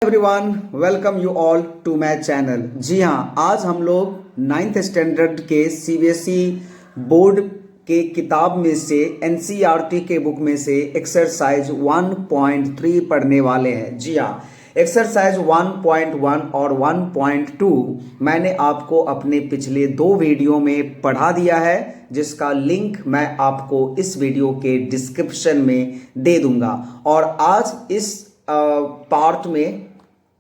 Everyone, welcome you all to my channel. जी हाँ, आज हम लोग 9th स्टैंडर्ड के सीबीएसई बोर्ड के किताब में से एनसीईआरटी के बुक में से एक्सरसाइज 1.3 पढ़ने वाले हैं। जी हाँ, एक्सरसाइज 1.1 और 1.2 मैंने आपको अपने पिछले 2 वीडियो में पढ़ा दिया है, जिसका लिंक मैं आपको इस वीडियो के डिस्क्रिप्शन में दे दूंगा। और आज इस पार्ट में,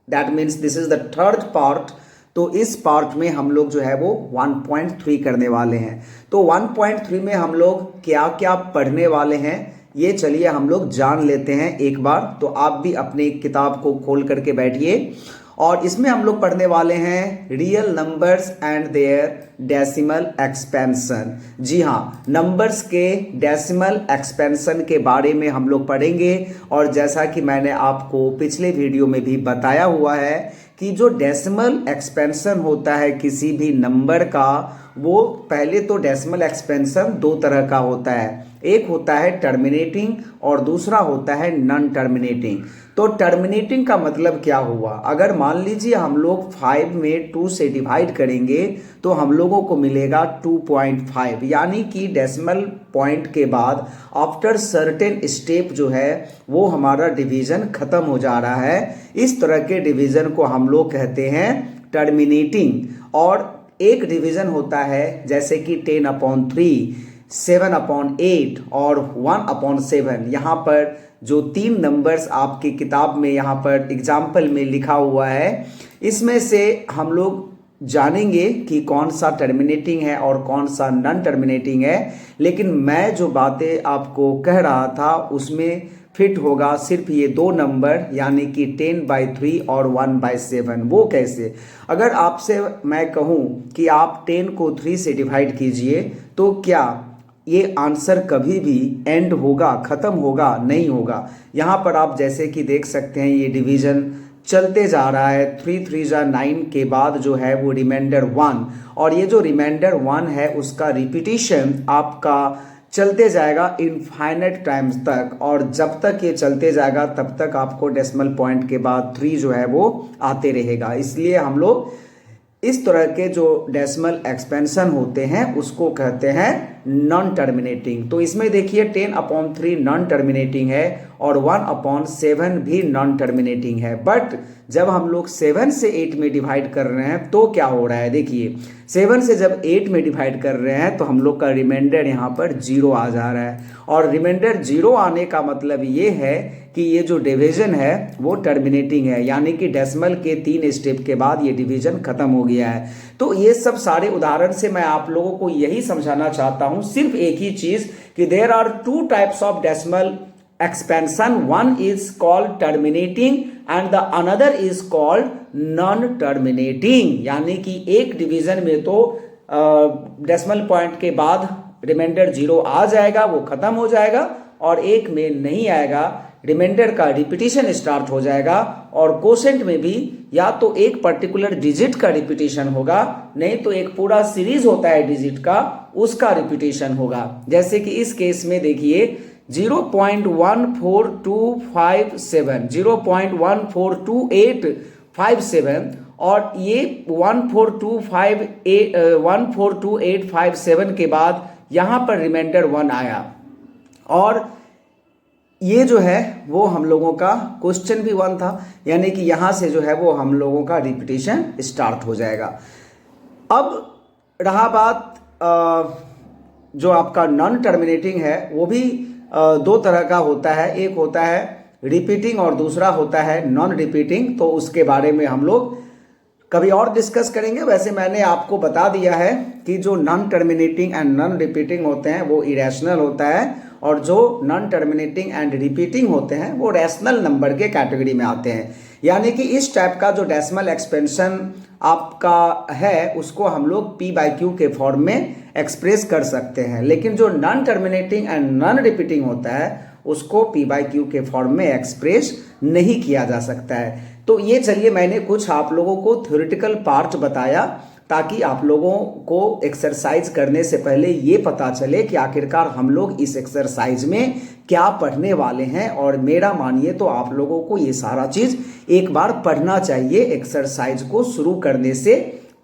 that means this is the third part, तो इस पार्ट में हम लोग जो है वो 1.3 करने वाले हैं। तो 1.3 में हम लोग क्या क्या पढ़ने वाले हैं, ये चलिए हम लोग जान लेते हैं एक बार। तो आप भी अपनी किताब को खोल करके बैठिए। और इसमें हम लोग पढ़ने वाले हैं real numbers and their decimal expansion. जी हाँ, नंबर्स के डेसिमल एक्सपेंशन के बारे में हम लोग पढ़ेंगे। और जैसा कि मैंने आपको पिछले वीडियो में भी बताया हुआ है कि जो डेसिमल एक्सपेंशन होता है किसी भी नंबर का, वो पहले तो डेसिमल एक्सपेंशन 2 तरह का होता है। एक होता है टर्मिनेटिंग और दूसरा होता है नॉन टर्मिनेटिंग। तो टर्मिनेटिंग का मतलब क्या हुआ? अगर मान लीजिए हम लोग 5 में 2 से डिवाइड करेंगे तो हम लोगों को मिलेगा 2.5, यानी कि डेसिमल पॉइंट के बाद आफ्टर सर्टेन स्टेप जो है वो हमारा डिवीजन खत्म हो जा रहा है। इस तरह के डिवीजन को हम लोग कहते हैं टर्मिनेटिंग। और एक डिवीजन होता है जैसे कि 10/3, 7/8 और 1/7। यहाँ पर जो 3 नंबर्स आपकी किताब में यहाँ पर एग्जाम्पल में लिखा हुआ है, इसमें से हम लोग जानेंगे कि कौन सा टर्मिनेटिंग है और कौन सा नॉन टर्मिनेटिंग है। लेकिन मैं जो बातें आपको कह रहा था उसमें फिट होगा सिर्फ ये 2 नंबर, यानी कि 10/3 और 1/7। वो कैसे? अगर आपसे मैं कहूँ कि आप 10 को 3 से डिवाइड कीजिए, तो क्या ये आंसर कभी भी एंड होगा, खत्म होगा? नहीं होगा। यहाँ पर आप जैसे कि देख सकते हैं ये डिवीजन चलते जा रहा है। 3 3 जा 9 के बाद जो है वो रिमाइंडर 1, और ये जो रिमाइंडर 1 है उसका रिपीटिशन आपका चलते जाएगा इनफाइनाइट टाइम्स तक। और जब तक ये चलते जाएगा तब तक आपको डेसिमल पॉइंट के बाद 3 जो है वो आते रहेगा। इसलिए हम लोग इस तरह के जो डेसिमल एक्सपेंशन होते हैं उसको कहते हैं नॉन टर्मिनेटिंग। तो इसमें देखिए 10/3 नॉन टर्मिनेटिंग है और 1/7 भी नॉन टर्मिनेटिंग है। बट जब हम लोग 7 से 8 में डिवाइड कर रहे हैं तो क्या हो रहा है? देखिए 7 से जब 8 में डिवाइड कर रहे हैं तो हम लोग का रिमाइंडर यहाँ पर 0 आ जा रहा है। और रिमाइंडर 0 आने का मतलब ये है कि ये जो डिवीजन है वो टर्मिनेटिंग है, यानी कि डेसिमल के 3 स्टेप के बाद ये डिवीजन खत्म हो गया है। तो ये सब सारे उदाहरण से मैं आप लोगों को यही समझाना चाहता हूं, सिर्फ एक ही चीज कि there are 2 types of decimal expansion. One is called terminating and the another is called non terminating. यानी कि एक डिवीजन में तो डेसिमल पॉइंट के बाद रिमाइंडर 0 आ जाएगा, वो खत्म हो जाएगा, और एक में नहीं आएगा, रिमाइंडर का रिपीटिशन स्टार्ट हो जाएगा। और कोशेंट में भी या तो एक पर्टिकुलर डिजिट का रिपीटिशन होगा, नहीं तो एक पूरा सीरीज होता है डिजिट का, उसका रिपीटिशन होगा। जैसे कि इस केस में देखिए 0.14257, 0.14287 और ये 1422857 के बाद यहाँ पर रिमाइंडर 1 आया। और ये जो है वो हम लोगों का क्वेश्चन भी 1 था, यानी कि यहाँ से जो है वो हम लोगों का रिपीटिशन स्टार्ट हो जाएगा। अब रहा बात जो आपका नॉन टर्मिनेटिंग है, वो भी 2 तरह का होता है। एक होता है रिपीटिंग और दूसरा होता है नॉन रिपीटिंग। तो उसके बारे में हम लोग कभी और डिस्कस करेंगे। वैसे मैंने आपको बता दिया है कि जो non terminating and non repeating होते हैं वो इरेशनल होता है, और जो नॉन टर्मिनेटिंग एंड रिपीटिंग होते हैं वो रैशनल नंबर के कैटेगरी में आते हैं। यानी कि इस टाइप का जो डेसिमल एक्सपेंशन आपका है उसको हम लोग P/Q के फॉर्म में एक्सप्रेस कर सकते हैं। लेकिन जो non terminating and non repeating होता है उसको P/Q के फॉर्म में एक्सप्रेस नहीं किया जा सकता है। तो ये चलिए मैंने कुछ आप लोगों को थ्योरेटिकल पार्ट बताया। ताकि आप लोगों को एक्सरसाइज करने से पहले ये पता चले कि आखिरकार हम लोग इस एक्सरसाइज में क्या पढ़ने वाले हैं। और मेरा मानिए तो आप लोगों को ये सारा चीज़ एक बार पढ़ना चाहिए एक्सरसाइज को शुरू करने से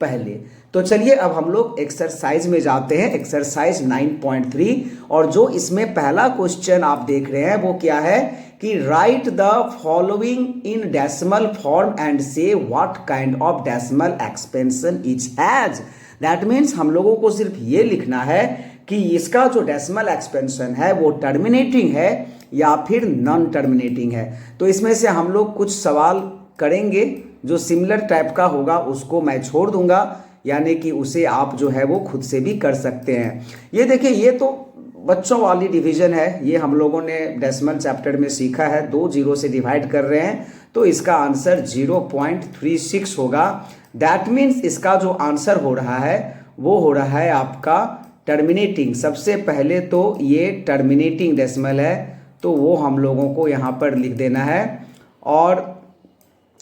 पहले। तो चलिए अब हम लोग एक्सरसाइज में जाते हैं, एक्सरसाइज 9.3। और जो इसमें पहला क्वेश्चन आप देख रहे हैं वो क्या है कि write the following in decimal form and say what kind of decimal expansion is has. That means हम लोगों को सिर्फ ये लिखना है कि इसका जो डेसिमल एक्सपेंशन है वो टर्मिनेटिंग है या फिर नॉन टर्मिनेटिंग है। तो इसमें से हम लोग कुछ सवाल करेंगे, जो सिमिलर टाइप का होगा उसको मैं छोड़ दूंगा, यानी कि उसे आप जो है वो खुद से भी कर सकते हैं। ये देखिए, ये तो बच्चों वाली डिवीजन है, ये हम लोगों ने डेसिमल चैप्टर में सीखा है। 2 जीरो से डिवाइड कर रहे हैं तो इसका आंसर 0.36 होगा। दैट मीन्स इसका जो आंसर हो रहा है वो हो रहा है आपका टर्मिनेटिंग। सबसे पहले तो ये टर्मिनेटिंग डेसिमल है, तो वो हम लोगों को यहाँ पर लिख देना है। और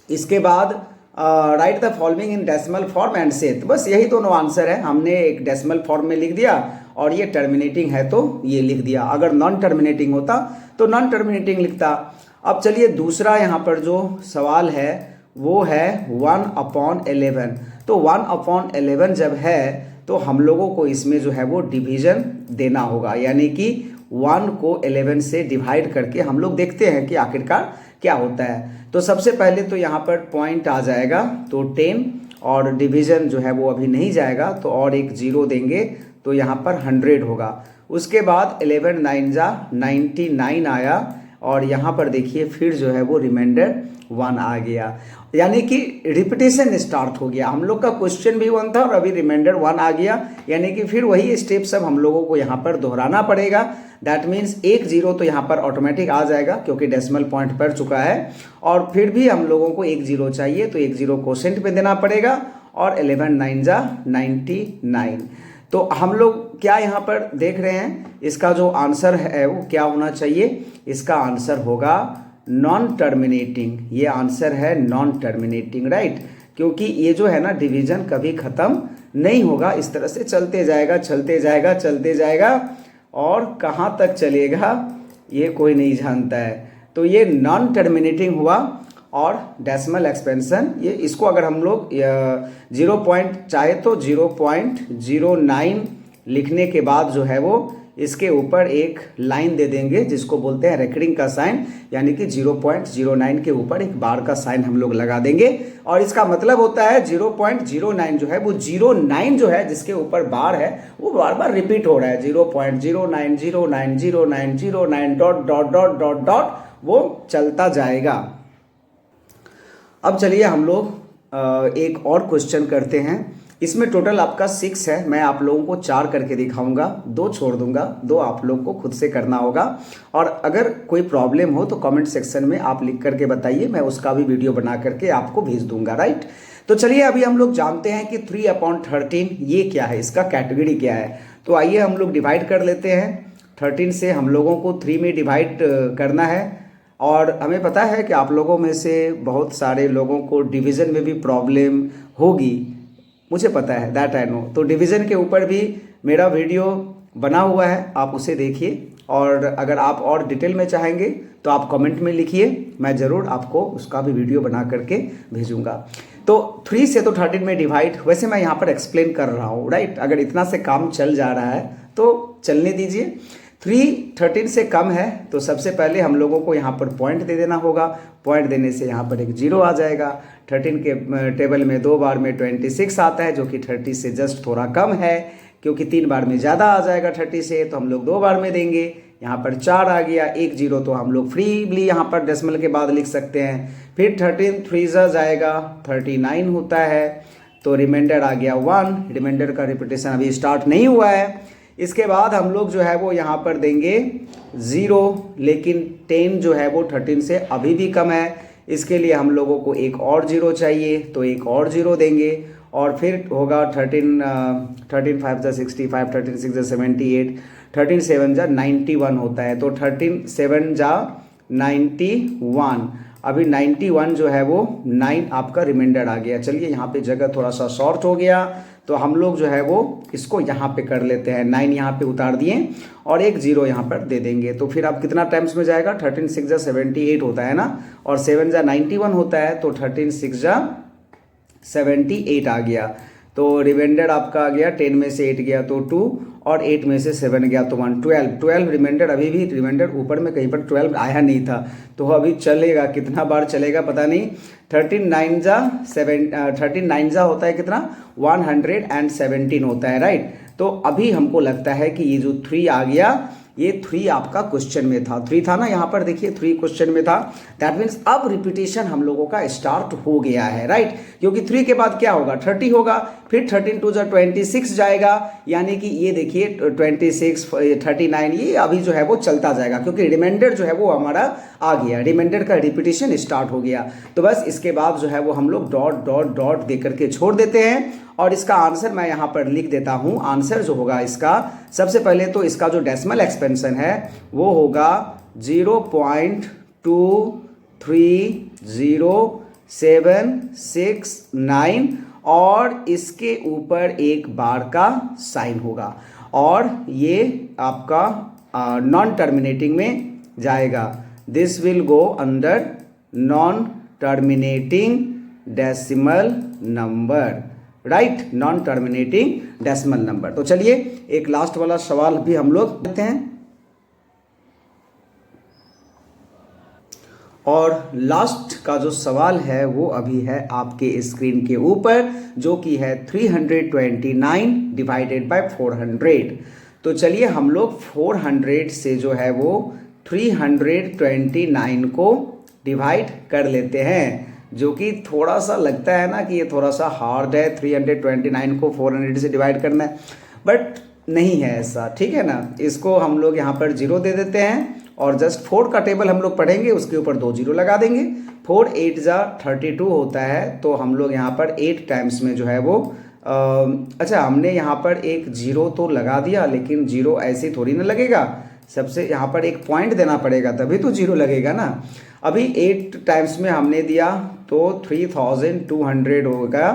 इसके बाद right the following in decimal form and से, तो बस यही दोनों आंसर है। हमने एक डेसिमल फॉर्म में लिख दिया और ये टर्मिनेटिंग है तो ये लिख दिया। अगर नॉन टर्मिनेटिंग होता तो नॉन टर्मिनेटिंग लिखता। अब चलिए दूसरा यहाँ पर जो सवाल है वो है 1/11। तो 1/11 जब है तो हम लोगों को इसमें जो है वो डिवीजन देना होगा, यानी कि 1 को 11 से डिवाइड करके हम लोग देखते हैं कि आखिरकार क्या होता है। तो सबसे पहले तो यहाँ पर पॉइंट आ जाएगा तो 10, और डिवीजन जो है वो अभी नहीं जाएगा तो और एक 0 देंगे तो यहाँ पर 100 होगा। उसके बाद 11 9 जा 99 आया, और यहाँ पर देखिए फिर जो है वो रिमाइंडर 1 आ गया, यानी कि रिपीटेशन स्टार्ट हो गया। हम लोग का क्वेश्चन भी 1 था और अभी रिमाइंडर 1 आ गया, यानी कि फिर वही स्टेप सब हम लोगों को यहाँ पर दोहराना पड़ेगा। दैट मीन्स 1 0 तो यहाँ पर ऑटोमेटिक आ जाएगा क्योंकि डेसिमल पॉइंट पड़ चुका है, और फिर भी हम लोगों को 1 0 चाहिए तो 1 0 क्वोशेंट पे देना पड़ेगा, और 11 9 जा 99। तो हम लोग क्या यहाँ पर देख रहे हैं, इसका जो आंसर है वो क्या होना चाहिए, इसका आंसर होगा नॉन टर्मिनेटिंग। ये आंसर है नॉन टर्मिनेटिंग, राइट, क्योंकि ये जो है ना डिवीजन कभी ख़त्म नहीं होगा, इस तरह से चलते जाएगा चलते जाएगा चलते जाएगा, और कहाँ तक चलेगा ये कोई नहीं जानता है। तो ये नॉन टर्मिनेटिंग हुआ। और डेसिमल एक्सपेंशन, ये इसको अगर हम लोग 0 पॉइंट चाहे तो 0.09 लिखने के बाद जो है वो इसके ऊपर एक लाइन दे देंगे जिसको बोलते हैं रेकरिंग का साइन, यानी कि 0.09 के ऊपर एक बार का साइन हम लोग लगा देंगे। और इसका मतलब होता है 0.09 जो है वो 09 जो है जिसके ऊपर बार है वो बार बार रिपीट हो रहा है, 0.09090909 dot dot dot dot dot वो चलता जाएगा। अब चलिए हम लोग एक और क्वेश्चन करते हैं। इसमें टोटल आपका 6 है, मैं आप लोगों को 4 करके दिखाऊंगा, 2 छोड़ दूंगा, 2 आप लोग को खुद से करना होगा। और अगर कोई प्रॉब्लम हो तो कमेंट सेक्शन में आप लिख करके बताइए, मैं उसका भी वीडियो बना करके आपको भेज दूंगा, राइट। तो चलिए अभी हम लोग जानते हैं कि 3/13 ये क्या है, इसका कैटेगरी क्या है। तो आइए हम लोग डिवाइड कर लेते हैं। 13 से हम लोगों को 3 में डिवाइड करना है, और हमें पता है कि आप लोगों में से बहुत सारे लोगों को डिवीज़न में भी प्रॉब्लम होगी, मुझे पता है, दैट आई नो। तो डिवीज़न के ऊपर भी मेरा वीडियो बना हुआ है, आप उसे देखिए, और अगर आप और डिटेल में चाहेंगे तो आप कमेंट में लिखिए, मैं ज़रूर आपको उसका भी वीडियो बना करके भेजूंगा। तो 3 से तो 13 में डिवाइड, वैसे मैं यहाँ पर एक्सप्लेन कर रहा हूँ, राइट। अगर इतना से काम चल जा रहा है तो चलने दीजिए। 3 13 से कम है तो सबसे पहले हम लोगों को यहाँ पर पॉइंट दे देना होगा। पॉइंट देने से यहाँ पर एक 0 आ जाएगा। 13 के टेबल में 2 बार में 26 आता है, जो कि 30 से जस्ट थोड़ा कम है, क्योंकि 3 बार में ज़्यादा आ जाएगा 30 से, तो हम लोग 2 बार में देंगे। यहाँ पर 4 आ गया, 1 0 तो हम लोग फ्रीली यहाँ पर डेसिमल के बाद लिख सकते हैं। फिर 13 3 जाएगा 39 होता है, तो रिमाइंडर आ गया 1। रिमाइंडर का रिपीटेशन अभी स्टार्ट नहीं हुआ है। इसके बाद हम लोग जो है वो यहाँ पर देंगे 0, लेकिन 10 जो है वो 13 से अभी भी कम है, इसके लिए हम लोगों को एक और 0 चाहिए, तो एक और 0 देंगे। और फिर होगा 13 5 जा 65, 13 6 जा 78, 13 7 जा 91 होता है, तो 13 7 जा 91। अभी 91 जो है वो 9 आपका रिमाइंडर आ गया। चलिए यहाँ पे जगह थोड़ा सा शॉर्ट हो गया, तो हम लोग जो है वो इसको यहाँ पे कर लेते हैं, 9 यहाँ पे उतार दिए और एक 0 यहाँ पर दे देंगे। तो फिर अब कितना टाइम्स में जाएगा, 13 6 जा 78 होता है ना, और 7 जा 91 होता है, तो 13 6 जा 78 आ गया। तो रिमाइंडर आपका आ गया, 10 में से 8 गया तो 2 और 8 में से 7 गया तो 1, 12 रिमाइंडर। अभी भी रिमाइंडर ऊपर में कहीं पर 12 आया नहीं था, तो अभी चलेगा, कितना बार चलेगा पता नहीं। 13 9 जा होता है कितना, 117 होता है, राइट। तो अभी हमको लगता है कि ये जो 3 आ गया, ये 3 आपका क्वेश्चन में था, 3 था ना यहाँ पर, देखिए 3 क्वेश्चन में था। दैट मीन्स अब रिपीटेशन हम लोगों का स्टार्ट हो गया है, राइट। क्योंकि 3 के बाद क्या होगा, 30 होगा, फिर 13 2 जा 26 जाएगा, यानी कि ये देखिए 26 39 ये अभी जो है वो चलता जाएगा, क्योंकि रिमाइंडर जो है वो हमारा आ गया, रिमाइंडर का रिपीटेशन स्टार्ट हो गया। तो बस इसके बाद जो है वो हम लोग डॉट डॉट डॉट दे करके छोड़ देते हैं, और इसका आंसर मैं यहाँ पर लिख देता हूँ। आंसर जो होगा इसका, सबसे पहले तो इसका जो डेसिमल एक्सपेंशन है वो होगा 0.23079 और इसके ऊपर एक बार का साइन होगा, और ये आपका नॉन टर्मिनेटिंग में जाएगा। This will go under non terminating decimal number, right, non terminating decimal number. तो चलिए एक लास्ट वाला सवाल भी हम लोग लेते हैं, और लास्ट का जो सवाल है वो अभी है आपके स्क्रीन के ऊपर, जो कि है 329 डिवाइडेड बाय 400। तो चलिए हम लोग 400 से जो है वो 329 को डिवाइड कर लेते हैं, जो कि थोड़ा सा लगता है ना कि ये थोड़ा सा हार्ड है, 329 को 400 से डिवाइड करना है, बट नहीं है ऐसा, ठीक है ना। इसको हम लोग यहाँ पर 0 दे देते हैं, और जस्ट 4 का टेबल हम लोग पढ़ेंगे, उसके ऊपर 2 0 लगा देंगे। 4 8 जा 32 होता है, तो हम लोग यहाँ पर 8 टाइम्स में जो है वो अच्छा, हमने यहाँ पर एक 0 तो लगा दिया, लेकिन 0 ऐसे थोड़ी ना लगेगा, सबसे यहाँ पर एक पॉइंट देना पड़ेगा, तभी तो 0 लगेगा ना। अभी 8 टाइम्स में हमने दिया तो 3200 होगा,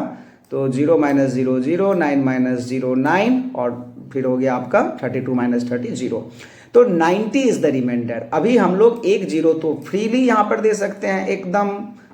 तो 0 - 0 0, 9 - 0 9, और फिर हो गया आपका 32 - 30 0, तो 90 इज द रिमाइंडर। अभी हम लोग एक 0 तो फ्रीली यहाँ पर दे सकते हैं, एकदम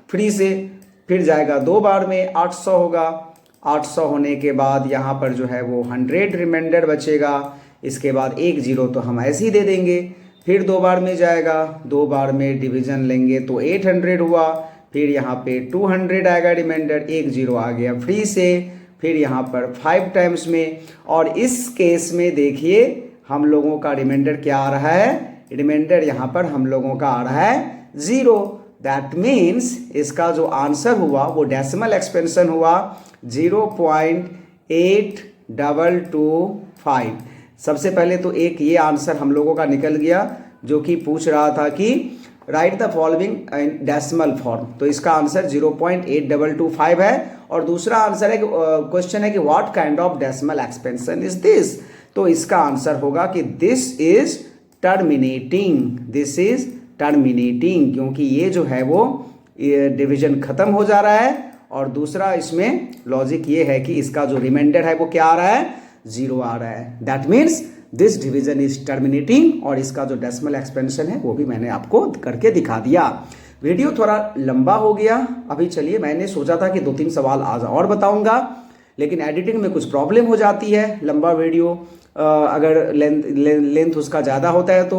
फ्री से, फिर जाएगा 2 बार में 800 होगा, 800 होने के बाद यहाँ पर जो है वो 100 रिमाइंडर बचेगा। इसके बाद एक 0 तो हम ऐसे ही दे देंगे, फिर 2 बार में जाएगा, 2 बार में डिवीजन लेंगे तो 800 हुआ, फिर यहाँ पे 200 आएगा रिमाइंडर, एक 0 आ गया फ्री से, फिर यहाँ पर 5 टाइम्स में, और इस केस में देखिए हम लोगों का रिमाइंडर क्या आ रहा है, रिमाइंडर यहाँ पर हम लोगों का आ रहा है 0। दैट मीन्स इसका जो आंसर हुआ वो डेसिमल एक्सपेंशन हुआ 0.8225। सबसे पहले तो एक ये आंसर हम लोगों का निकल गया, जो कि पूछ रहा था कि write the following in decimal form, तो इसका आंसर 0.8225 है। और दूसरा आंसर है, क्वेश्चन है कि what kind of decimal expansion is this, तो इसका आंसर होगा कि this is terminating, this is terminating, क्योंकि ये जो है वो डिवीजन खत्म हो जा रहा है, और दूसरा इसमें लॉजिक ये है कि इसका जो रिमाइंडर है वो क्या आ रहा है, 0 आ रहा है। That means this division is terminating, और इसका जो डेसिमल एक्सपेंशन है वो भी मैंने आपको करके दिखा दिया। वीडियो थोड़ा लंबा हो गया, अभी चलिए, मैंने सोचा था कि 2-3 सवाल आज और बताऊंगा, लेकिन एडिटिंग में कुछ प्रॉब्लम हो जाती है। लंबा वीडियो अगर लेंथ उसका ज़्यादा होता है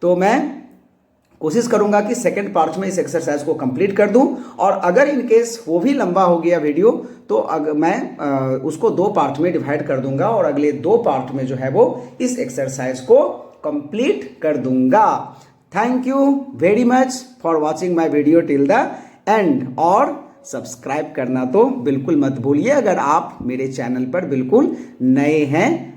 तो मैं कोशिश करूंगा कि सेकंड पार्ट में इस एक्सरसाइज को कंप्लीट कर दूं, और अगर इन केस वो भी लंबा हो गया वीडियो तो मैं उसको 2 पार्ट में डिवाइड कर दूंगा, और अगले 2 पार्ट में जो है वो इस एक्सरसाइज को कंप्लीट कर दूंगा। Thank you very much for watching my video till the end, और सब्सक्राइब करना तो बिल्कुल मत भूलिए अगर आप मेरे चैनल पर बिल्कुल नए हैं